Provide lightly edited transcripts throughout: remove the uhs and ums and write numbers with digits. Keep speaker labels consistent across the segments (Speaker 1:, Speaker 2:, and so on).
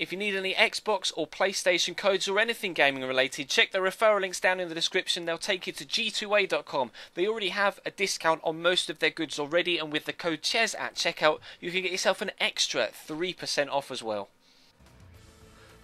Speaker 1: If you need any Xbox or PlayStation codes or anything gaming related, check the referral links down in the description. They'll take you to g2a.com. They already have a discount on most of their goods already, and with the code CHES at checkout, you can get yourself an extra 3% off as well.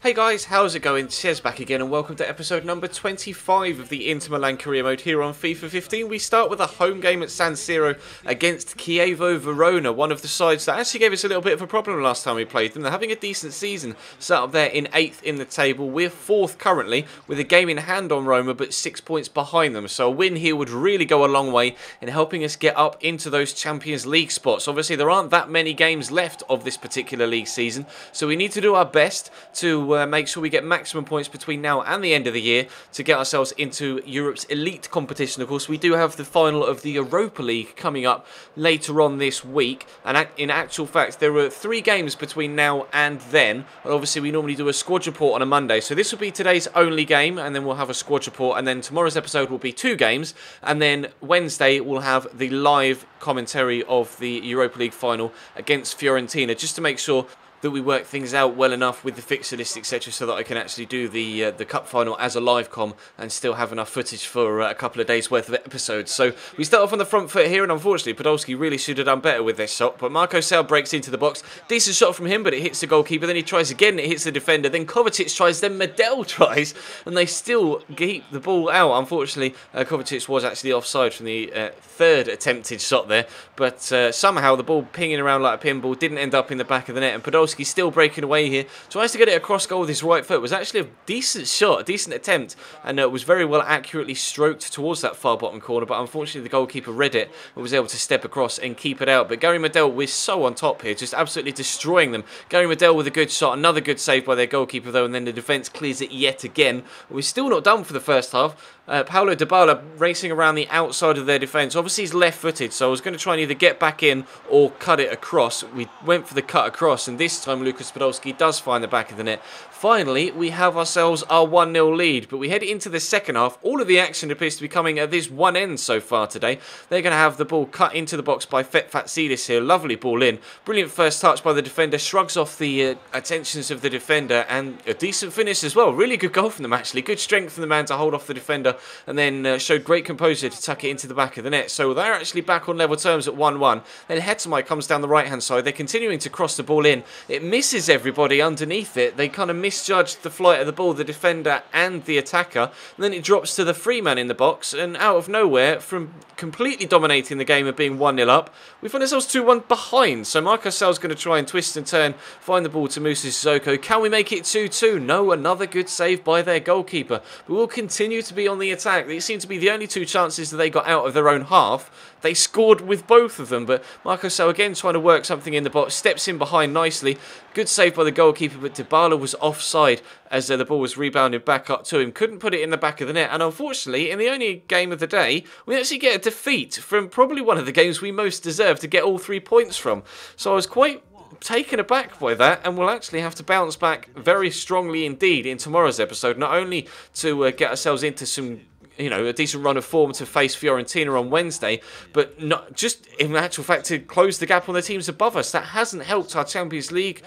Speaker 2: Hey guys, how's it going? Chez back again and welcome to episode number 25 of the Inter Milan career mode here on FIFA 15. We start with a home game at San Siro against Hellas Verona, one of the sides that actually gave us a little bit of a problem last time we played them. They're having a decent season, sat up there in 8th in the table. We're 4th currently with a game in hand on Roma but 6 points behind them. So a win here would really go a long way in helping us get up into those Champions League spots. Obviously there aren't that many games left of this particular league season, so we need to do our best to make sure we get maximum points between now and the end of the year to get ourselves into Europe's elite competition. Of course, we do have the final of the Europa League coming up later on this week, and in actual fact there are 3 games between now and then. And obviously we normally do a squad report on a Monday, so this will be today's only game, and then we'll have a squad report, and then tomorrow's episode will be 2 games, and then Wednesday we'll have the live commentary of the Europa League final against Fiorentina, just to make sure that we work things out well enough with the fixture list, etc., so that I can actually do the cup final as a live com and still have enough footage for a couple of days worth of episodes. So we start off on the front foot here, and unfortunately Podolski really should have done better with this shot, but Marco Sal breaks into the box. Decent shot from him, but it hits the goalkeeper. Then he tries again, it hits the defender. Then Kovacic tries, then Medel tries, and they still keep the ball out. Unfortunately, Kovacic was actually offside from the 3rd attempted shot there, but somehow the ball pinging around like a pinball didn't end up in the back of the net, and Podolski still breaking away here, tries to get it across goal with his right foot. It was actually a decent shot, a decent attempt, and it was very well accurately stroked towards that far bottom corner, but unfortunately the goalkeeper read it and was able to step across and keep it out. But Gary Medel was so on top here, just absolutely destroying them. Gary Medel with a good shot, another good save by their goalkeeper though, and then the defence clears it yet again. We're still not done for the first half. Paulo Dybala racing around the outside of their defence. Obviously he's left-footed, so I was going to try and either get back in or cut it across. We went for the cut across, and this time Lucas Podolski does find the back of the net. Finally, we have ourselves our 1-0 lead, but we head into the second half. All of the action appears to be coming at this one end so far today. They're going to have the ball cut into the box by Fatsidis here. Lovely ball in. Brilliant first touch by the defender. Shrugs off the attentions of the defender, and a decent finish as well. Really good goal from them, actually. Good strength from the man to hold off the defender, and then showed great composure to tuck it into the back of the net. So they're actually back on level terms at 1-1. Then Hetemai comes down the right-hand side. They're continuing to cross the ball in. It misses everybody underneath it. They kind of misjudged the flight of the ball, the defender and the attacker. And then it drops to the free man in the box, and out of nowhere, from completely dominating the game and being 1-0 up, we find ourselves 2-1 behind. So Marco Sal's going to try and twist and turn, find the ball to Moussa Sissoko. Can we make it 2-2? No, another good save by their goalkeeper. But we'll continue to be on the attack. These seem to be the only 2 chances that they got out of their own half. They scored with both of them, but Marco Sal again trying to work something in the box, steps in behind nicely. Good save by the goalkeeper, but Dybala was offside as the ball was rebounded back up to him. Couldn't put it in the back of the net, and unfortunately, in the only game of the day, we actually get a defeat from probably one of the games we most deserve to get all 3 points from. So I was quite taken aback by that, and we'll actually have to bounce back very strongly indeed in tomorrow's episode, not only to get ourselves into some, you know, a decent run of form to face Fiorentina on Wednesday, but not just in actual fact to close the gap on the teams above us. That hasn't helped our Champions League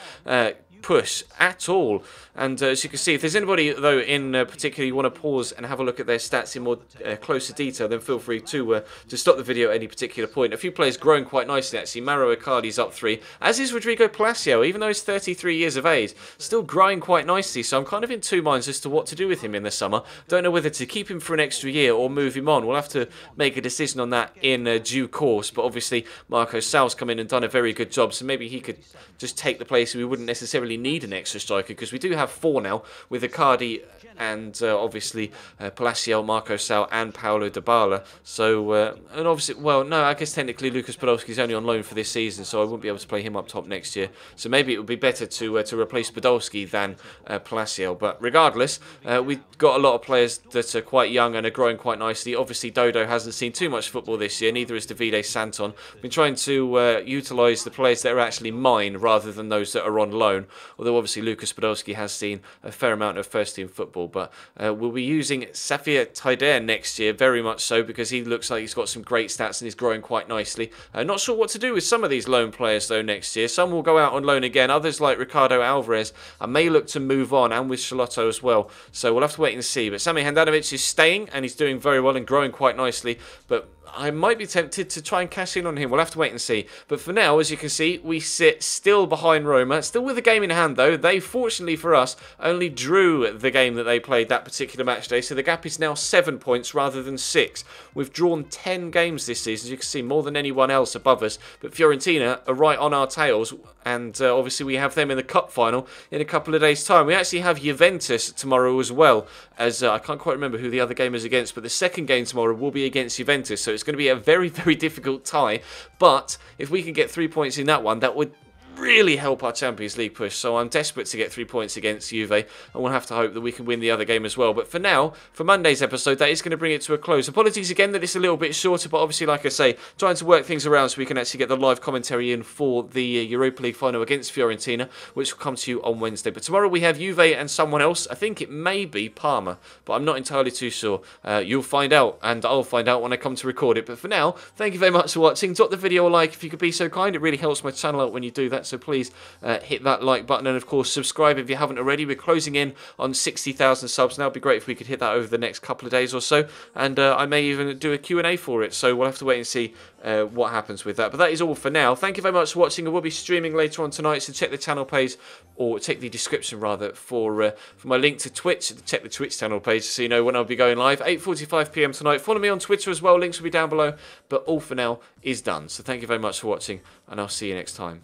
Speaker 2: push at all. And as you can see, if there's anybody though in particular you want to pause and have a look at their stats in more closer detail, then feel free to stop the video at any particular point. A few players growing quite nicely actually. Mauro Icardi's up 3, as is Rodrigo Palacio, even though he's 33 years of age, still growing quite nicely. So I'm kind of in 2 minds as to what to do with him in the summer. Don't know whether to keep him for an extra year or move him on. We'll have to make a decision on that in due course, but obviously Marco Sal's come in and done a very good job, so maybe he could just take the place. We wouldn't necessarily need an extra striker, because we do have 4 now with Icardi and obviously Palacio, Marco Sal and Paulo Dybala. So, and obviously, well, no, I guess technically Lucas Podolski is only on loan for this season, so I wouldn't be able to play him up top next year. So maybe it would be better to replace Podolski than Palacio. But regardless, we've got a lot of players that are quite young and are growing quite nicely. Obviously, Dodo hasn't seen too much football this year, neither has Davide Santon. Been trying to utilise the players that are actually mine rather than those that are on loan. although obviously Lucas Podolski has seen a fair amount of first-team football. But we'll be using Safir Taider next year, very much so, because he looks like he's got some great stats and is growing quite nicely. Not sure what to do with some of these loan players, though, next year. Some will go out on loan again. Others, like Ricardo Alvarez, I may look to move on, and with Charlotto as well. So we'll have to wait and see. But Sami Handanovic is staying, and he's doing very well and growing quite nicely. But I might be tempted to try and cash in on him. We'll have to wait and see. But for now, as you can see, we sit still behind Roma. Still with a game in hand, though. They, fortunately for us, only drew the game that they played that particular match day. So the gap is now 7 points rather than 6. We've drawn 10 games this season, as you can see, more than anyone else above us. But Fiorentina are right on our tails. And obviously we have them in the cup final in a couple of days' time. We actually have Juventus tomorrow as well. As I can't quite remember who the other game is against. But the second game tomorrow will be against Juventus. So it's going to be a very, very difficult tie. But if we can get 3 points in that one, that would really help our Champions League push. So I'm desperate to get 3 points against Juve, and we'll have to hope that we can win the other game as well. But for now, for Monday's episode, that is going to bring it to a close. Apologies again that it's a little bit shorter, but obviously, like I say, trying to work things around so we can actually get the live commentary in for the Europa League final against Fiorentina, which will come to you on Wednesday. But tomorrow we have Juve and someone else. I think it may be Parma, but I'm not entirely too sure. You'll find out, and I'll find out when I come to record it. But for now, thank you very much for watching. Drop the video a like if you could be so kind. It really helps my channel out when you do that, so please hit that like button, and of course subscribe if you haven't already. We're closing in on 60,000 subs now. It'd be great if we could hit that over the next couple of days or so, and I may even do a Q&A for it, so we'll have to wait and see what happens with that. But that is all for now. Thank you very much for watching. I will be streaming later on tonight, so check the channel page, or check the description rather, for my link to Twitch. Check the Twitch channel page so you know when I'll be going live. 8:45 PM tonight. Follow me on Twitter as well. Links will be down below. But all for now is done. So thank you very much for watching, and I'll see you next time.